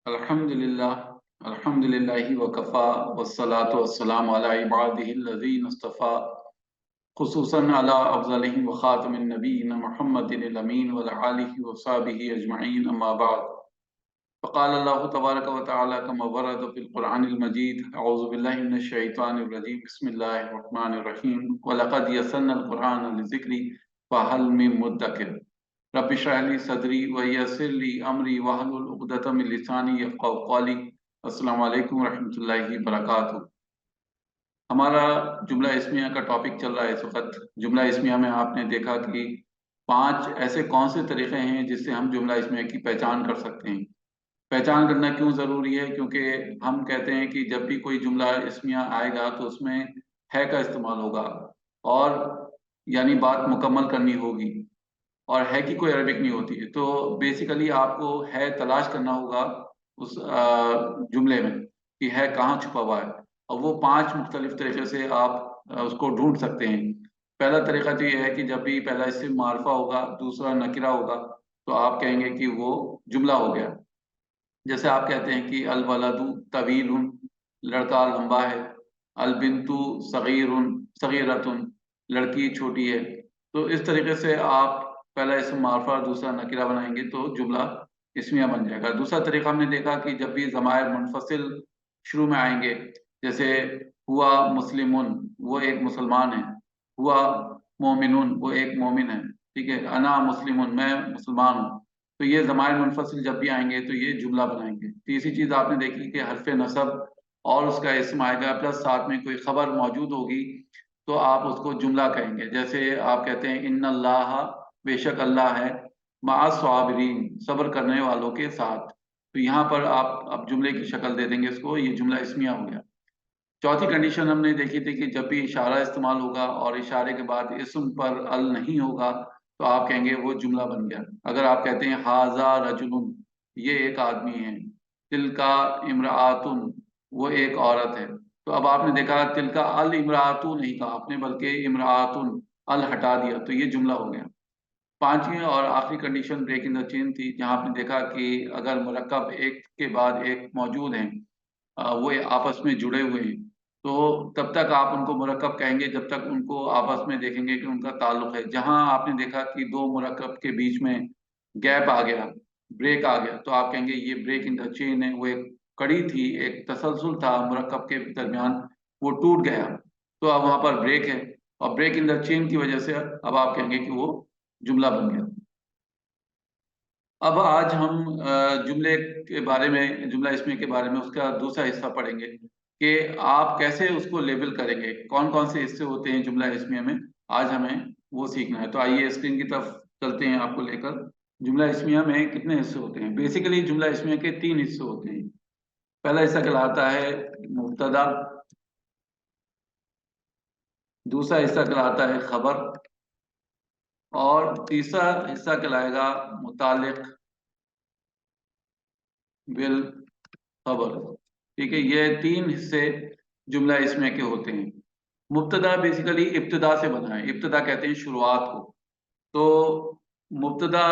अल्हम्दुलिल्लाहि वकफ़ा वस्सलातु वस्सलामु अला इबादिहिल्लज़ीना इस्तफ़ा खुसूसन अला अफ़ज़लिहिम व ख़ातमिन नबिय्यिन मुहम्मदिनिल अमीन व अला आलिहि व सहबिहि अजमईन अम्मा बाद फ़क़ाल अल्लाहु तबारक व तआला कमा वरद फ़िल क़ुरआनिल मजीद अऊज़ु बिल्लाहि मिनश शैतानिर रजीम बिस्मिल्लाहिर रहमानिर रहीम व लक़द यस्सरनल क़ुरआन लिज़िक्रि फ़हल मिन मुद्दकिर रब्बि इश्रह ली सदरी व यस्सिर ली अमरी वहलुल उक़दतम मिन लिसानी यफ़क़हू क़ौली। अस्सलामु अलैकुम रहमतुल्लाहि बरकातुहू। हमारा जुमला इस्मिया का टॉपिक चल रहा है इस वक्त। जुमला इस्मिया में आपने देखा कि 5 ऐसे कौन से तरीक़े हैं जिससे हम जुमला इस्मिया की पहचान कर सकते हैं। पहचान करना क्यों ज़रूरी है? क्योंकि हम कहते हैं कि जब भी कोई जुमला इस्मिया आएगा तो उसमें है का इस्तेमाल होगा और यानी बात मुकम्मल करनी होगी, और है की कोई अरबिक नहीं होती है। तो बेसिकली आपको है तलाश करना होगा उस जुमले में कि है कहाँ छुपा हुआ है, और वो 5 मुख्तलिफ तरीके से आप उसको ढूंढ सकते हैं। पहला तरीका तो ये है कि जब भी पहला इस्म मारफा होगा, दूसरा नकिरा होगा, तो आप कहेंगे कि वो जुमला हो गया। जैसे आप कहते हैं कि अल वलदु तवीलुन, लड़का लंबा है। अल बिंतु सगीरुन सगीरतुन, लड़की छोटी है। तो इस तरीके से आप पहला इसम मारफा दूसरा नकिरा बनाएंगे तो जुमला इसमिया बन जाएगा। दूसरा तरीका हमने देखा कि जब भी ज़मायर मुनफसिल शुरू में आएंगे, जैसे हुआ मुस्लिमुन, वो एक मुसलमान है। हुआ मोमिनुन, वो एक मोमिन है। ठीक है। अना मुस्लिमुन, मैं मुसलमान हूँ। तो ये ज़मायर मुनफसिल जब भी आएंगे तो ये जुमला बनाएंगे। तीसरी चीज़ आपने देखी कि हर्फ नसब और उसका इसम आएगा प्लस साथ में कोई खबर मौजूद होगी तो आप उसको जुमला कहेंगे। जैसे आप कहते हैं इन्नल्लाह, बेशक अल्लाह है, मअस साबिरीन, सब्र करने वालों के साथ। तो यहाँ पर आप अब जुमले की शक्ल दे देंगे इसको, ये जुमला इसमिया हो गया। चौथी कंडीशन हमने देखी थी कि जब भी इशारा इस्तेमाल होगा और इशारे के बाद इसम पर अल नहीं होगा तो आप कहेंगे वो जुमला बन गया। अगर आप कहते हैं हाजा रजुलुन, ये एक आदमी है। तिलका इमरातुन, वो एक औरत है। तो अब आपने देखा तिलका अल इमरातु नहीं कहा आपने, बल्कि इमरातुन, अल हटा दिया, तो ये जुमला हो गया। पांचवी और आखिरी condition break in the chain थी, जहां आपने देखा कि अगर मुरक्कब एक के बाद एक मौजूद हैं, वो आपस में जुड़े हुए हैं, तो तब तक आप उनको मुरक्कब कहेंगे जब तक उनको आपस में देखेंगे कि उनका ताल्लुक है। जहां आपने देखा कि दो मुरक्कब के बीच में गैप आ गया, ब्रेक आ गया, तो आप कहेंगे ये ब्रेक इन द चेन है। वो एक कड़ी थी, एक तसलसल था मुरक्कब के दरमियान, वो टूट गया, तो अब वहां पर ब्रेक है। और ब्रेक इन द चेन की वजह से अब आप कहेंगे कि वो जुमला बन गया। अब आज हम जुमले के बारे में, जुमला इसमें के बारे में उसका दूसरा हिस्सा पढ़ेंगे कि आप कैसे उसको लेबल करेंगे, कौन कौन से हिस्से होते हैं जुमला इसमिया में। आज हमें वो सीखना है। तो आइए स्क्रीन की तरफ चलते हैं आपको लेकर। जुमला इसमिया में कितने हिस्से होते हैं? बेसिकली जुमला इसमिया के 3 हिस्से होते हैं। पहला हिस्सा कहलाता है मुब्तदा, दूसरा हिस्सा कहलाता है खबर, और तीसरा हिस्सा कहलाएगा मुतालिक बिल खबर। ठीक है, ये 3 हिस्से जुमला इसमें के होते हैं। मुब्तदा बेसिकली इब्तिदा से बना है। इब्तिदा कहते हैं शुरुआत को। तो मुब्तदा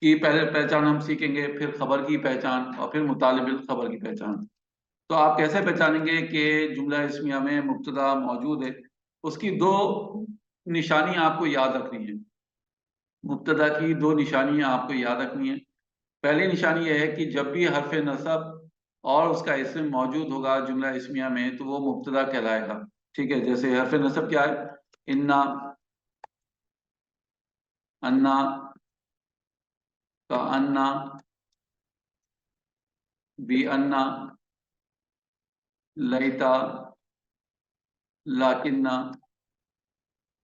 की पहले पहचान हम सीखेंगे, फिर खबर की पहचान, और फिर मुतालिबिल खबर की पहचान। तो आप कैसे पहचानेंगे कि जुमला इसमिया में मुब्तदा मौजूद है? उसकी 2 निशानी आपको याद रखनी है। मुब्तदा की 2 निशानियां आपको याद रखनी है। पहली निशानी यह है कि जब भी हर्फ नसब और उसका इसम मौजूद होगा जुमला इसमिया में तो वो मुब्तदा कहलाएगा। ठीक है, जैसे हर्फ नसब क्या है? इन्ना, अन्ना, का अन्ना, बी अन्ना, लईता, लाकिन्ना,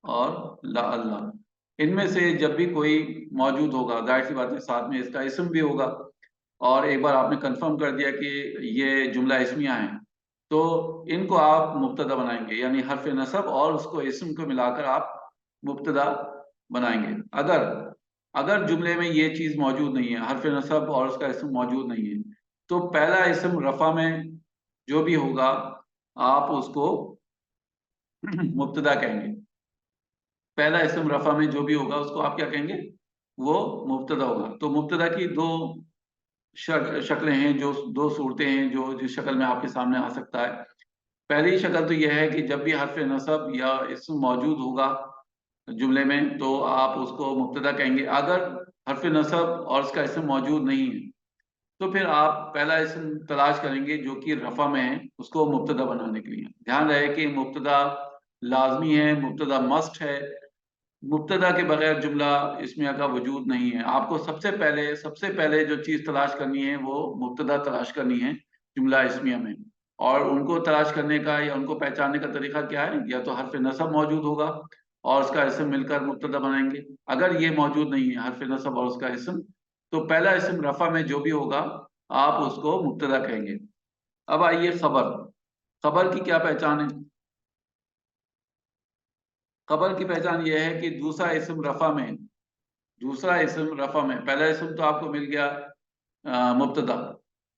और ला अल्लाह। इनमें से जब भी कोई मौजूद होगा, जाहिर सी बात है साथ में इसका इसम भी होगा, और एक बार आपने कंफर्म कर दिया कि ये जुमला इसमिया है, तो इनको आप मुब्तदा बनाएंगे, यानी हर्फ नसब और उसको इसम को मिलाकर आप मुब्तदा बनाएंगे। अगर अगर जुमले में ये चीज मौजूद नहीं है, हर्फ नसब और उसका इसम मौजूद नहीं है, तो पहला इसम रफा में जो भी होगा आप उसको मुब्तदा कहेंगे। पहला इसम रफा में जो भी होगा उसको आप क्या कहेंगे? वो मुब्तदा होगा। तो मुब्तदा की 2 शक्लें हैं, जो दो सूरतें हैं जो जिस शक्ल में आपके सामने आ सकता है। पहली शक्ल तो यह है कि जब भी हर्फ नसब या इस्म मौजूद होगा जुमले में तो आप उसको मुब्तदा कहेंगे। अगर हर्फ नसब और उसका इस्म मौजूद नहीं है तो फिर आप पहला इस्म तलाश करेंगे जो कि रफा में है, उसको मुब्तदा बनाने के लिए। ध्यान रहे कि मुब्तदा लाजमी है, मुब्तदा मस्ट है। मुब्तदा के बगैर जुमला इस्मिया का वजूद नहीं है। आपको सबसे पहले जो चीज तलाश करनी है वो मुब्तदा तलाश करनी है जुमला इस्मिया में। और उनको तलाश करने का या उनको पहचानने का तरीका क्या है? या तो हर्फ नसब मौजूद होगा और उसका इस्म मिलकर मुब्तदा बनाएंगे। अगर ये मौजूद नहीं है हर्फ नसब और उसका इस्म, तो पहला इस्म रफा में जो भी होगा आप उसको मुब्तदा कहेंगे। अब आइए खबर। खबर की क्या पहचान है? खबर की पहचान यह है कि दूसरा इस्म रफा में, पहला इस्म तो आपको मिल गया मुब्तदा,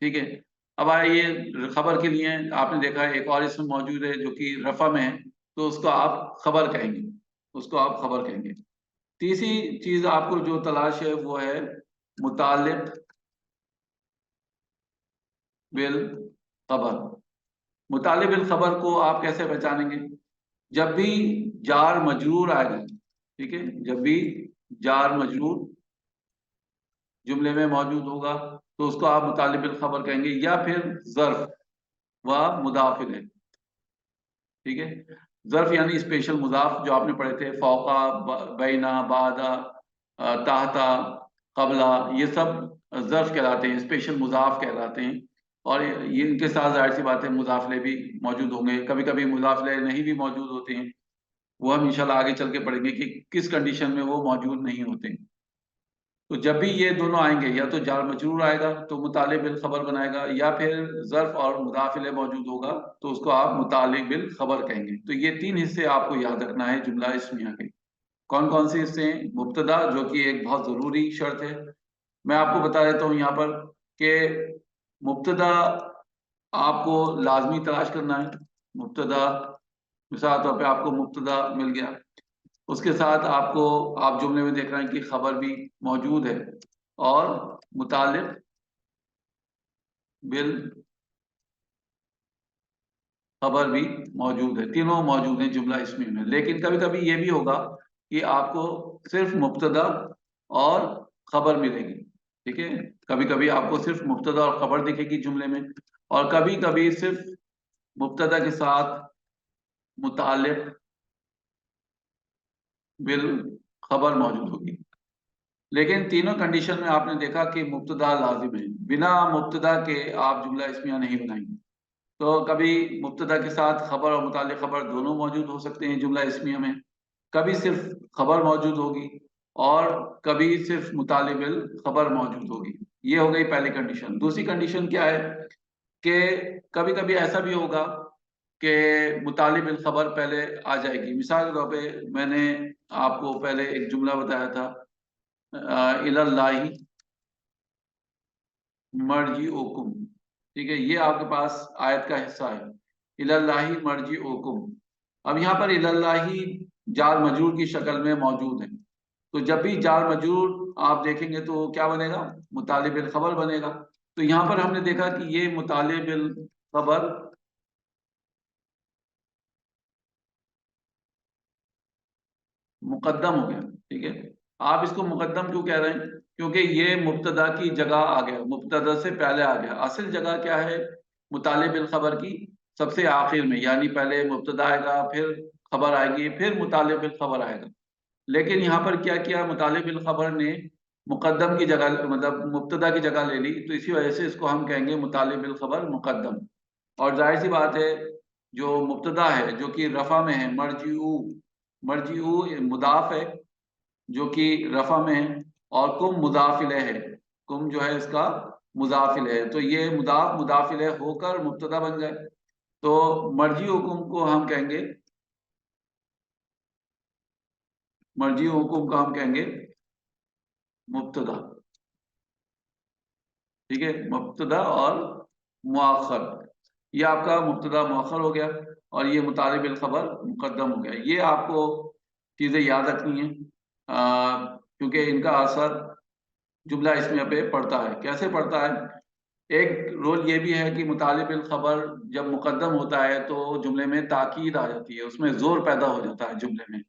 ठीक है। अब आइए खबर के लिए, आपने देखा है एक और इस्म मौजूद है जो कि रफा में है, तो उसको आप खबर कहेंगे, उसको आप खबर कहेंगे। तीसरी चीज आपको जो तलाश है वो है मुताल्लिक बिल खबर। मुताल्लिक बिल खबर को आप कैसे पहचानेंगे? जब भी जार मजरूर आएगा, ठीक है, जब भी जार मजरूर जुमले में मौजूद होगा तो उसको आप मुताल्लिक बिल खबर कहेंगे, या फिर ज़र्फ व मुदाफिल है, ठीक है। ज़र्फ यानी स्पेशल मुजाफ जो आपने पढ़े थे, फौका, बैना, बादा, ताहता, कबला, ये सब ज़र्फ कहलाते हैं, स्पेशल मुजाफ कहलाते हैं। और ये इनके साथ जाहिर सी बात है मुजाफले भी मौजूद होंगे, कभी कभी मुजाफले नहीं भी मौजूद होते हैं। वो हम इंशाल्लाह आगे चल के पढ़ेंगे कि किस कंडीशन में वो मौजूद नहीं होते। तो जब भी ये दोनों आएंगे, या तो जार मजरूर आएगा तो मुतालिक बिल खबर बनाएगा, या फिर ज़र्फ और मुदाफिल मौजूद होगा तो उसको आप मुतालिक बिल खबर कहेंगे। तो ये तीन हिस्से आपको याद रखना है जुमला इस्मिया के। कौन कौन से हिस्से हैं? मुब्तदा, जो कि एक बहुत जरूरी शर्त है। मैं आपको बता देता हूँ यहाँ पर कि मुब्तदा आपको लाजमी तलाश करना है। मुब्तदा, मिसाल तौर पे आपको मुब्तदा मिल गया, उसके साथ आपको, आप जुमले में देख रहे हैं कि खबर भी मौजूद है और मुतालिक बिल खबर भी मौजूद है, तीनों मौजूद हैं जुमला इसमें में। लेकिन कभी कभी ये भी होगा कि आपको सिर्फ मुब्तदा और खबर मिलेगी, ठीक है। कभी कभी आपको सिर्फ मुब्तदा और खबर दिखेगी जुमले में, और कभी कभी सिर्फ मुब्तदा के साथ मुतालिक बिल खबर मौजूद होगी। लेकिन तीनों कंडीशन में आपने देखा कि मुब्तदा लाजिम है, बिना मुब्तदा के आप जुमला इसमिया नहीं बनाएंगे। तो कभी मुब्तदा के साथ खबर और मुतालिक खबर दोनों मौजूद हो सकते हैं जुमला इसमिया में, कभी सिर्फ खबर मौजूद होगी और कभी सिर्फ मुतालिक बिल खबर मौजूद होगी। ये हो गई पहली कंडीशन। दूसरी कंडीशन क्या है कि कभी कभी ऐसा भी होगा कि मुतालिक बिल खबर पहले आ जाएगी। मिसाल के तौर पे मैंने आपको पहले एक जुमला बताया था, इलल्लाहि मर्जी ओकुम, ठीक है, ये आपके पास आयत का हिस्सा है, इलल्लाहि मर्जी ओकुम। अब यहाँ पर इलल्लाहि जार मजरूर की शक्ल में मौजूद है, तो जब भी जार मजरूर आप देखेंगे तो क्या बनेगा? मुतालिब बिल खबर बनेगा। तो यहाँ पर हमने देखा कि ये मुतालिब बिल खबर मुकद्दम हो गया, ठीक है। आप इसको मुकद्दम क्यों कह रहे हैं? क्योंकि ये मुब्तदा की जगह आ गया, मुब्तदा से पहले आ गया। असल जगह क्या है मुतालिब बिल खबर की? सबसे आखिर में, यानी पहले मुब्तदा आएगा, फिर खबर आएगी, फिर मुतालिब बिल खबर आएगा। लेकिन यहाँ पर क्या किया, मुतालिब बिल खबर ने मुकद्दम की जगह, मतलब मुब्तदा की जगह ले ली, तो इसी वजह से इसको हम कहेंगे मुतालिब बिल खबर मुकद्दम। और जाहिर सी बात है जो मुब्तदा है जो कि रफा में है, मर्जिऊ, मर्जिऊ मुदाफ है जो कि रफा में है, और कुम मुदाफिल है, कुम जो है इसका मुदाफिल है, तो ये मुदाफ मुदाफिल होकर मुब्तदा बन जाए। तो मर्जी हुकुम को हम कहेंगे, मर्जी हुकुम का हम कहेंगे मुब्तदा, ठीक है, मुब्तदा और मुआखर। ये आपका मुब्तदा मुआखर हो गया और ये मुतालिब बिल खबर मुकद्दम हो गया। ये आपको चीजें याद रखनी है क्योंकि इनका असर جملہ اسمیہ پہ پڑتا ہے. کیسے پڑتا ہے؟ ایک رول یہ بھی ہے کہ مطالب الخبر جب مقدم ہوتا ہے تو جملے میں تاکید آ جاتی ہے، اس میں زور پیدا ہو جاتا ہے جملے میں.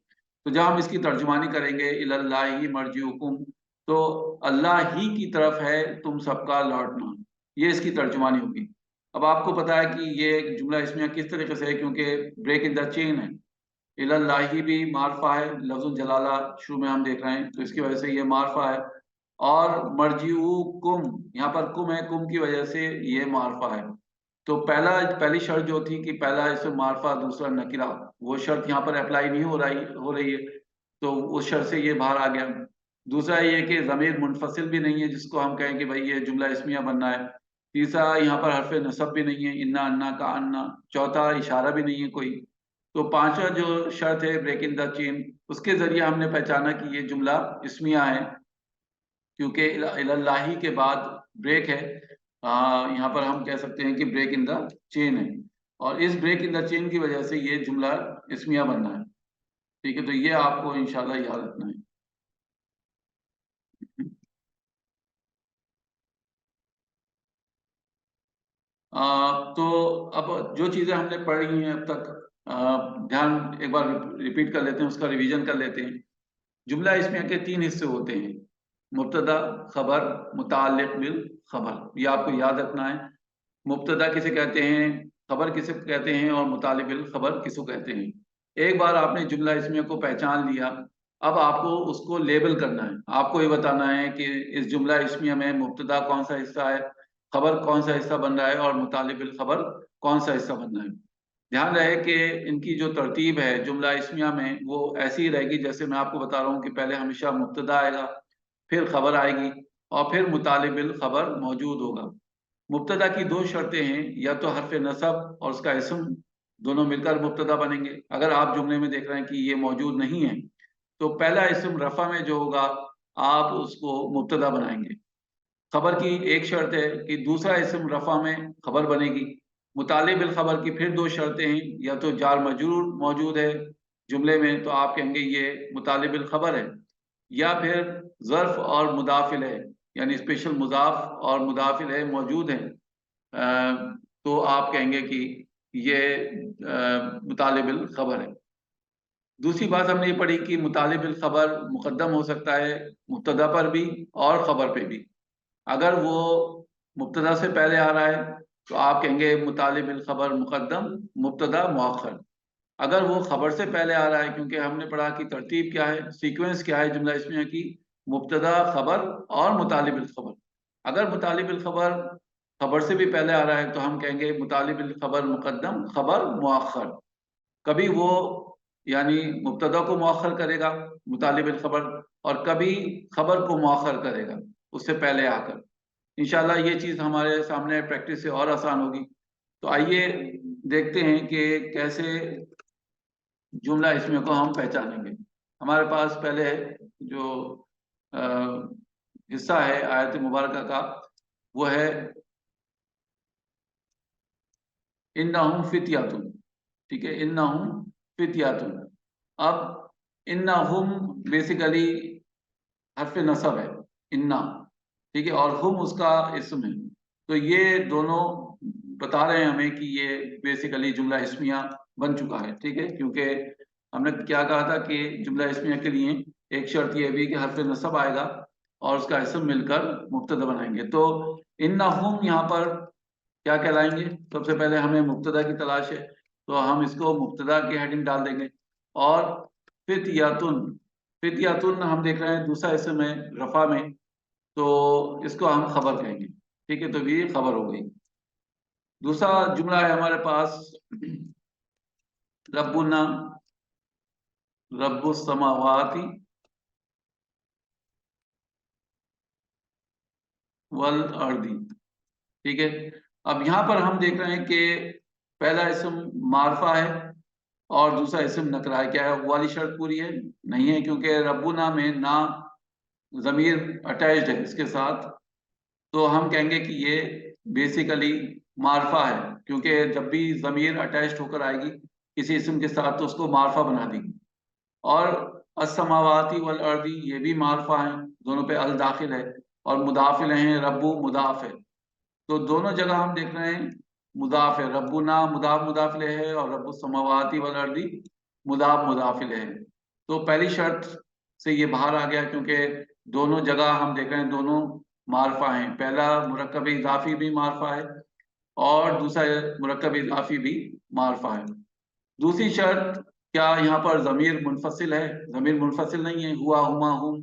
تو جب ہم اس کی ترجمانی کریں گے الاللہ مرجعکم، تو اللہ ہی کی طرف ہے تم سب کا لوٹنا، یہ اس کی ترجمانی ہوگی. اب آپ کو پتا ہے کہ یہ جملہ اسمیہ کس طریقے سے ہے، کیونکہ بریک ان دا چین ہے. الاللہ بھی معرفہ ہے، لفظ الجلالہ شروع میں ہم دیکھ رہے ہیں، تو اس کی وجہ سے یہ معرفہ ہے. اور مرجعکم، یہاں پر کم ہے، کم کی وجہ سے یہ معرفہ ہے. تو پہلی شرط جو تھی کہ پہلا اسم معرفہ دوسرا نکرہ، وہ شرط یہاں پر اپلائی نہیں ہو رہی ہے، تو اس شرط سے یہ باہر آ گیا. دوسرا یہ کہ ضمیر منفصل بھی نہیں ہے جس کو ہم کہیں کہ بھائی یہ جملہ اسمیہ بننا ہے. تیسرا یہاں پر حرف نصب بھی نہیں ہے، انا انا کا انا. چوتھا اشارہ بھی نہیں ہے کوئی. تو پانچواں جو شرط ہے بریک ان دا چین، اس کے ذریعے ہم نے پہچانا کہ یہ جملہ اسمیہ ہے، کیونکہ الاللہ کے بعد بریک ہے. یہاں پر ہم کہہ سکتے ہیں کہ بریک ان دا چین ہے، اور اس بریک ان دا چین کی وجہ سے یہ جملہ اسمیہ بننا ہے. ٹھیک ہے، تو یہ آپ کو انشاءاللہ یاد رکھنا ہے. تو اب جو چیزیں ہم نے پڑھی ہیں اب تک، دھیان ایک بار ریپیٹ کر لیتے ہیں، اس کا ریویژن کر لیتے ہیں. جملہ اسمیہ کے 3 حصے ہوتے ہیں: مبتدا، خبر، متعلق بالخبر. یہ آپ کو یاد رکھنا ہے. مبتدا کسے کہتے ہیں، خبر کسے کہتے ہیں، اور متعلق بالخبر کس کو کہتے ہیں. ایک بار آپ نے جملہ اسمیہ کو پہچان لیا، اب آپ کو اس کو لیبل کرنا ہے. آپ کو یہ بتانا ہے کہ اس جملہ اسمیہ میں مبتدا کون سا حصہ ہے، خبر کون سا حصہ بن رہا ہے، اور متعلق بالخبر کون سا حصہ بن رہا ہے. دھیان رہے کہ ان کی جو ترتیب ہے جملہ اسمیہ میں وہ ایسی ہی رہے گی جیسے میں آپ کو بتا رہا ہوں کہ پہلے ہمیشہ مبتدا آئے گا، پھر خبر آئے گی، اور پھر متعلق بالخبر موجود ہوگا. مبتدا کی 2 شرطیں ہیں، یا تو حرف نصب اور اس کا اسم دونوں مل کر مبتدا بنیں گے. اگر آپ جملے میں دیکھ رہے ہیں کہ یہ موجود نہیں ہے تو پہلا اسم رفع میں جو ہوگا آپ اس کو مبتدا بنائیں گے. خبر کی ایک شرط ہے کہ دوسرا اسم رفع میں خبر بنے گی. متعلق بالخبر کی پھر 2 شرطیں ہیں، یا تو جار مجرور موجود ہے جملے میں تو آپ کہیں گے یہ متعلق بالخبر ہے، یا پھر ظرف اور مضاف الیہ یعنی اسپیشل مضاف اور مضاف الیہ موجود ہیں، تو آپ کہیں گے کہ یہ متعلق بالخبر ہے. دوسری بات ہم نے یہ پڑھی کہ متعلق بالخبر مقدم ہو سکتا ہے مبتدا پر بھی اور خبر پہ بھی. اگر وہ مبتدا سے پہلے آ رہا ہے تو آپ کہیں گے متعلق بالخبر مقدم، مبتدا مؤخر. اگر وہ خبر سے پہلے آ رہا ہے، کیونکہ ہم نے پڑھا کہ ترتیب کیا ہے، سیکوینس کیا ہے جملہ اسمیہ کی، مبتدا، خبر اور متعلق بالخبر. اگر متعلق بالخبر خبر سے بھی پہلے آ رہا ہے تو ہم کہیں گے متعلق بالخبر مقدم، خبر مؤخر. کبھی وہ یعنی مبتدا کو مؤخر کرے گا متعلق بالخبر، اور کبھی خبر کو مؤخر کرے گا اس سے پہلے آ کر. انشاءاللہ یہ چیز ہمارے سامنے پریکٹس سے اور آسان ہوگی. تو آئیے دیکھتے ہیں کہ کیسے جملہ اسمیہ کو ہم پہچانیں گے. ہمارے پاس پہلے جو حصہ ہے آیت مبارکہ کا وہ ہے انہم فتیۃ. ٹھیک ہے، انہم فتیۃ. اب انہم بیسیکلی حرف نصب ہے، انا، ٹھیک ہے، اور ہم اس کا اسم ہے. تو یہ دونوں بتا رہے ہیں ہمیں کہ یہ بیسیکلی جملہ اسمیہ بن چکا ہے. ٹھیک ہے، کیونکہ ہم نے کیا کہا تھا کہ جملہ اسمیہ کے لیے ایک شرط یہ بھی کہ حرف نصب آئے گا اور اس کا اسم مل کر مبتدا بنائیں گے. تو انہم یہاں پر کیا کہلائیں گے؟ سب سے پہلے ہمیں مبتدا کی تلاش ہے تو ہم اس کو مبتدا کی ہیڈنگ ڈال دیں گے. اور فتیاتن، فتیاتن ہم دیکھ رہے ہیں دوسرا اسم ہے رفع میں، تو اس کو ہم خبر کہیں گے. ٹھیک ہے، تو یہ خبر ہو گئی. دوسرا جملہ ہے ہمارے پاس ربنا رب السماوات والارض. ٹھیک ہے، اب یہاں پر ہم دیکھ رہے ہیں کہ پہلا اسم معرفہ ہے اور دوسرا اسم نکرہ ہے. کیا ہے وہ والی شرط پوری ہے؟ نہیں ہے، کیونکہ ربنا میں نہ ضمیر اٹیچڈ ہے اس کے ساتھ، تو ہم کہیں گے کہ یہ بیسیکلی معرفہ ہے، کیونکہ جب بھی ضمیر اٹیچڈ ہو کر آئے گی کسی اسم کے ساتھ تو اس کو معرفہ بنا دے گی. اور السماواتی والارضی یہ بھی معرفہ ہیں، دونوں پہ ال داخل ہے. اور مضاف الیہ ہیں ربو مضاف ہے، تو دونوں جگہ ہم دیکھ رہے ہیں مضاف ہے، ربنا مضاف مضاف الیہ ہے اور رب السماواتی والارض مضاف مضاف الیہ ہے۔ تو پہلی شرط سے یہ باہر آ گیا کیونکہ دونوں جگہ ہم دیکھ رہے ہیں دونوں معرفہ ہیں، پہلا مرکب اضافی بھی معرفہ ہے اور دوسرا مرکب اضافی بھی معرفہ ہے۔ دوسری شرط، کیا یہاں پر ضمیر منفصل ہے؟ ضمیر منفصل نہیں ہے، ہوا ہما ہم،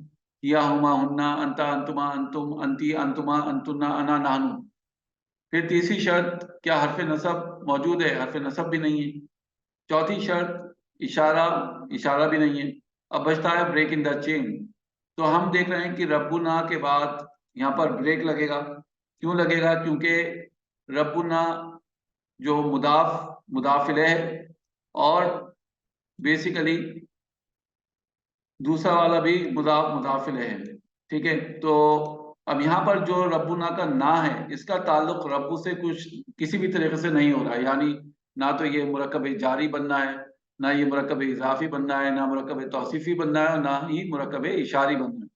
یا ہما ہننا، انتا انتما انتم، انتی انتما انتنا، انا نحنو۔ پھر تیسری شرط، کیا حرف نصب موجود ہے؟ حرف نصب بھی نہیں ہے۔ چوتھی شرط، اشارہ، اشارہ بھی نہیں ہے۔ اب بچتا ہے بریک ان دا چین، تو ہم دیکھ رہے ہیں کہ ربنا کے بعد یہاں پر بریک لگے گا۔ کیوں لگے گا؟ کیونکہ ربنا جو مضاف الیہ اور بیسیکلی دوسرا والا بھی مضاف الیہ ہے، ٹھیک ہے۔ تو اب یہاں پر جو ربنا کا نا ہے، اس کا تعلق رب سے کچھ کسی بھی طریقے سے نہیں ہو رہا ہے، یعنی نہ تو یہ مرکب جاری بننا ہے، نہ یہ مرکب اضافی بننا ہے، نہ مرکب توصیفی بننا ہے، اور نہ ہی مرکب اشاری بننا ہے۔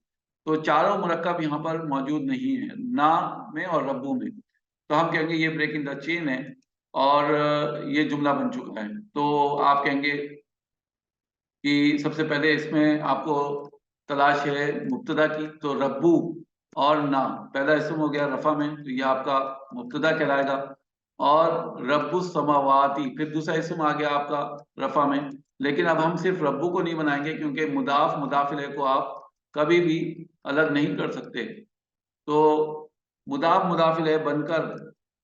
تو چاروں مرکب یہاں پر موجود نہیں ہے، نا میں اور ربو میں، تو ہم کہیں گے یہ بریک ان دا چین ہے اور یہ جملہ بن چکا ہے۔ تو آپ کہیں گے کہ سب سے پہلے اس میں آپ کو تلاش ہے مبتدا کی، تو ربو اور نا پہلا اسم ہو گیا رفع میں، تو یہ آپ کا مبتدا کہلائے گا، اور رب السماواتی پھر دوسرا اسم آ گیا آپ کا رفع میں۔ لیکن اب ہم صرف ربو کو نہیں بنائیں گے کیونکہ مضاف الیہ کو آپ کبھی بھی الگ نہیں کر سکتے، تو مضاف الیہ بن کر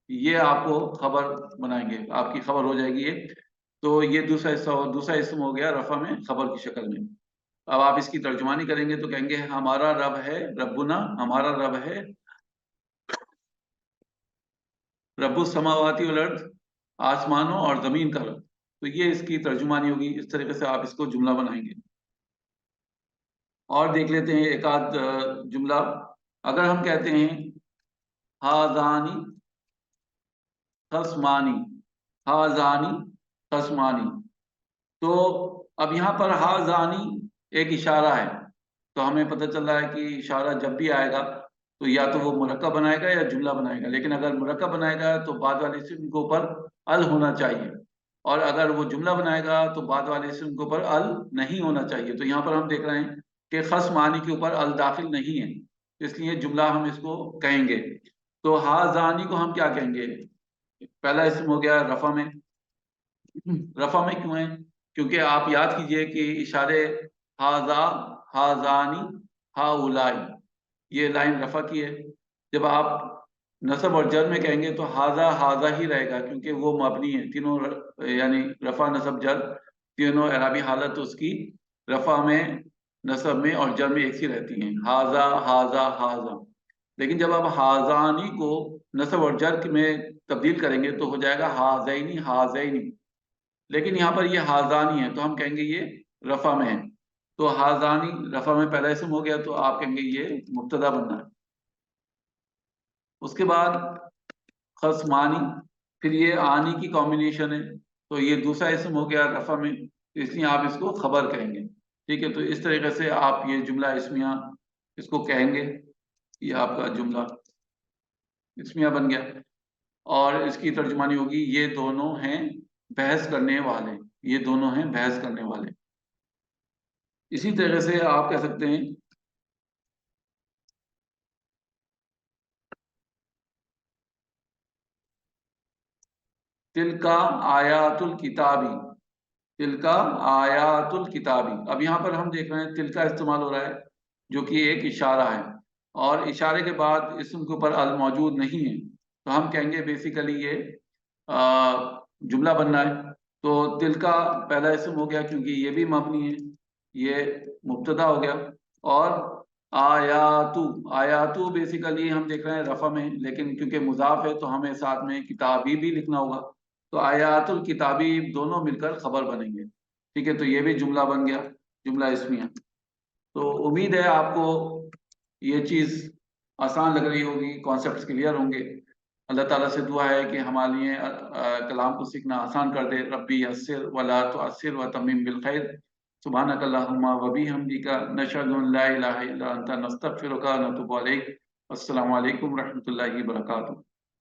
یہ آپ کو خبر بنائیں گے، آپ کی خبر ہو جائے گی یہ، تو یہ دوسرا اسم ہو گیا رفع میں خبر کی شکل میں۔ اب آپ اس کی ترجمانی کریں گے تو کہیں گے ہمارا رب ہے، ربنا ہمارا رب ہے، رب السماواتی والارض آسمانوں اور زمین کا رب، تو یہ اس کی ترجمانی ہوگی، اس طریقے سے آپ اس کو جملہ بنائیں گے۔ اور دیکھ لیتے ہیں ایک آدھ جملہ، اگر ہم کہتے ہیں ہاذانی خصمانی، ہاذانی خصمانی، تو اب یہاں پر ہاذانی ایک اشارہ ہے، تو ہمیں پتہ چل رہا ہے کہ اشارہ جب بھی آئے گا تو یا تو وہ مرکب بنائے گا یا جملہ بنائے گا، لیکن اگر مرکب بنائے گا تو بعد والے اسم کے اوپر ال ہونا چاہیے، اور اگر وہ جملہ بنائے گا تو بعد والے اسم کے اوپر ال نہیں ہونا چاہیے۔ تو یہاں پر ہم دیکھ رہے ہیں کہ خصمانی کے اوپر ال داخل نہیں ہے، اس لیے جملہ ہم اس کو کہیں گے۔ تو ہاذانی کو ہم کیا کہیں گے؟ پہلا اسم ہو گیا رفع میں، رفع میں کیوں ہے؟ کیونکہ آپ یاد کیجئے کہ اشارے ہاذا، ہاذانی، ہاؤلائی، یہ لائن رفع کی ہے۔ جب آپ نصب اور جر میں کہیں گے تو ہاذا ہاذا ہی رہے گا کیونکہ وہ مبنی ہے، تینوں یعنی رفع نصب جر تینوں اعرابی حالت اس کی رفع میں، نصب میں اور جر میں ایک سی رہتی ہیں، ہاذا ہاذا ہاذا۔ لیکن جب آپ ہاذانی کو نصب اور جر میں تبدیل کریں گے تو ہو جائے گا ہاذینی ہاذینی، لیکن یہاں پر یہ ہاذانی ہے تو ہم کہیں گے یہ رفع میں ہے، تو ہاذانی رفع میں پہلا اسم ہو گیا تو آپ کہیں گے یہ مبتدا بننا ہے۔ اس کے بعد خصمانی، پھر یہ آنی کی کمبینیشن ہے، تو یہ دوسرا اسم ہو گیا رفع میں، اس لیے آپ اس کو خبر کہیں گے، ٹھیک ہے۔ تو اس طریقے سے آپ یہ جملہ اسمیہ اس کو کہیں گے، یہ آپ کا جملہ اسمیہ بن گیا، اور اس کی ترجمانی ہوگی یہ دونوں ہیں بحث کرنے والے، یہ دونوں ہیں بحث کرنے والے۔ اسی طرح سے آپ کہہ سکتے ہیں تلکا آیات الکتابی، تلکا آیات الکتابی، اب یہاں پر ہم دیکھ رہے ہیں تلکا استعمال ہو رہا ہے جو کہ ایک اشارہ ہے، اور اشارے کے بعد اسم کے اوپر ال موجود نہیں ہے، تو ہم کہیں گے بیسیکلی یہ جملہ بننا ہے۔ تو تلکا پہلا اسم ہو گیا کیونکہ یہ بھی مبنی ہے، یہ مبتدا ہو گیا، اور آیاتو، آیاتو بیسیکلی ہم دیکھ رہے ہیں رفع میں، لیکن کیونکہ مضاف ہے تو ہمیں ساتھ میں کتابی بھی لکھنا ہوگا، تو آیات الکتابی دونوں مل کر خبر بنیں گے، ٹھیک ہے۔ تو یہ بھی جملہ بن گیا، جملہ اسمیہ۔ تو امید ہے آپ کو یہ چیز آسان لگ رہی ہوگی، کانسیپٹس کلیئر ہوں گے۔ اللہ تعالیٰ سے دعا ہے کہ ہمارے لیے کلام کو سیکھنا آسان کر دے۔ ربی یسر ولا تعسر وتمم بالخیر، سبحانک اللہم و بحمدک، نشہد ان لا الہ الا انت، نستغفرک ونتوب الیک۔ السلام علیکم ورحمۃ اللہ وبرکاتہ.